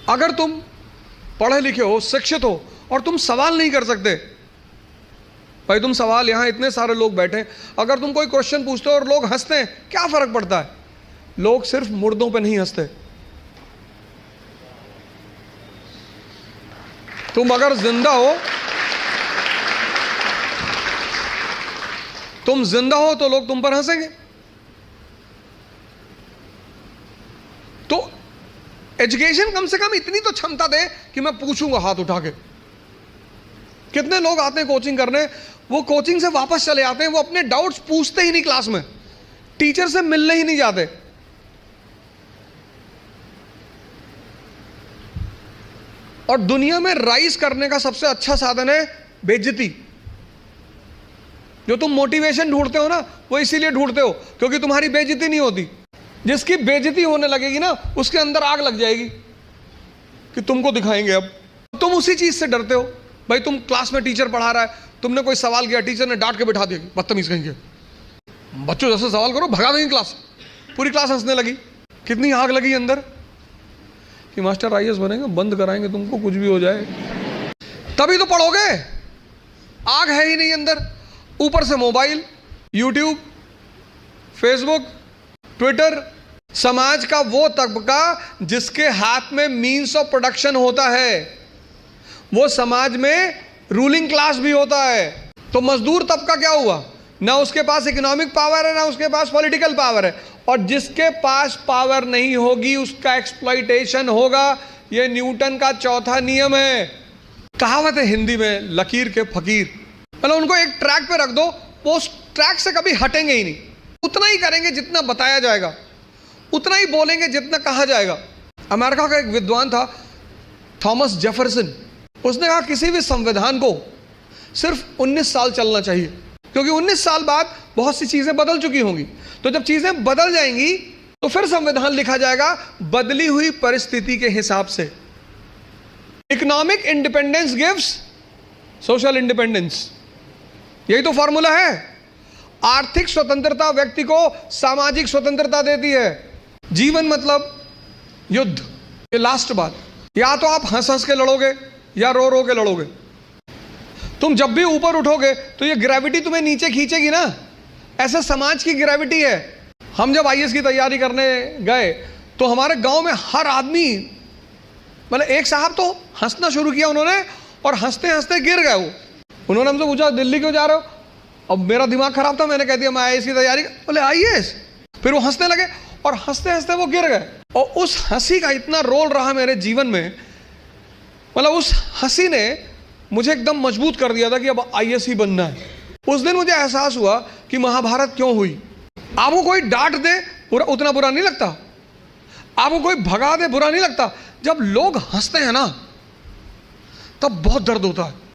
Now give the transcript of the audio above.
अगर तुम पढ़े लिखे हो, शिक्षित हो और तुम सवाल नहीं कर सकते, भाई तुम सवाल, यहां इतने सारे लोग बैठे, अगर तुम कोई क्वेश्चन पूछते हो और लोग हंसते हैं, क्या फर्क पड़ता है? लोग सिर्फ मुर्दों पे नहीं हंसते। तुम अगर जिंदा हो, तुम जिंदा हो तो लोग तुम पर हंसेंगे। तो एजुकेशन कम से कम इतनी तो क्षमता दे कि मैं पूछूंगा हाथ उठा के। कितने लोग आते हैं कोचिंग करने, वो कोचिंग से वापस चले आते हैं, वो अपने डाउट्स पूछते ही नहीं क्लास में, टीचर से मिलने ही नहीं जाते। और दुनिया में राइज करने का सबसे अच्छा साधन है बेइज्जती। जो तुम मोटिवेशन ढूंढते हो ना, वो इसीलिए ढूंढते हो क्योंकि तुम्हारी बेइज्जती नहीं होती। जिसकी बेइज्जती होने लगेगी ना, उसके अंदर आग लग जाएगी कि तुमको दिखाएंगे। अब तुम उसी चीज से डरते हो। भाई तुम क्लास में टीचर पढ़ा रहा है, तुमने कोई सवाल किया, टीचर ने डांट के बैठा दिया, बदतमीज कहेंगे, बच्चों जैसे सवाल करो, भगा देंगे क्लास। पूरी क्लास हंसने लगी। कितनी आग लगी अंदर कि मास्टर आईएएस बनेंगे, बंद कराएंगे तुमको, कुछ भी हो जाए। तभी तो पढ़ोगे, आग है ही नहीं अंदर। ऊपर से मोबाइल, यूट्यूब, फेसबुक, ट्विटर, समाज का वो तबका जिसके हाथ में मीन्स ऑफ प्रोडक्शन होता है, वो समाज में रूलिंग क्लास भी होता है। तो मजदूर तबका क्या हुआ? ना उसके पास इकोनॉमिक पावर है, ना उसके पास पॉलिटिकल पावर है। और जिसके पास पावर नहीं होगी उसका एक्सप्लॉइटेशन होगा। यह न्यूटन का चौथा नियम है। कहावत है हिंदी में, लकीर के फकीर। मतलब उनको एक ट्रैक पे रख दो, वो उस ट्रैक से कभी हटेंगे ही नहीं। उतना ही करेंगे जितना बताया जाएगा, उतना ही बोलेंगे जितना कहा जाएगा। अमेरिका का एक विद्वान था थॉमस जेफरसन। उसने कहा किसी भी संविधान को सिर्फ 19 साल चलना चाहिए, क्योंकि 19 साल बाद बहुत सी चीजें बदल चुकी होंगी। तो जब चीजें बदल जाएंगी तो फिर संविधान लिखा जाएगा बदली हुई परिस्थिति के हिसाब से। Economic independence gives social independence, यही तो फॉर्मूला है। आर्थिक स्वतंत्रता व्यक्ति को सामाजिक स्वतंत्रता देती है। जीवन मतलब युद्ध। ये लास्ट बात, या तो आप हंस हंस के लड़ोगे या रो रो के लड़ोगे। तुम जब भी ऊपर उठोगे तो ये ग्रेविटी तुम्हें नीचे खींचेगी ना। ऐसा समाज की ग्रेविटी है। हम जब आईएएस की तैयारी करने गए तो हमारे गांव में हर आदमी, मतलब एक साहब तो हंसना शुरू किया उन्होंने, और हंसते हंसते गिर गए वो। उन्होंने हमसे पूछा दिल्ली क्यों जा रहे हो? अब मेरा दिमाग खराब था, मैंने कह दिया मैं आईएएस की तैयारी। बोले आईएएस? फिर वो हंसने लगे और हंसते हंसते वो गिर गए। और उस हंसी का इतना रोल रहा मेरे जीवन में, मतलब उस हंसी ने मुझे एकदम मजबूत कर दिया था कि अब आईएएस ही बनना है। उस दिन मुझे एहसास हुआ कि महाभारत क्यों हुई। आपको कोई डांट दे उतना बुरा नहीं लगता, आपको कोई भगा दे बुरा नहीं लगता। जब लोग हंसते हैं ना, तब बहुत दर्द होता है।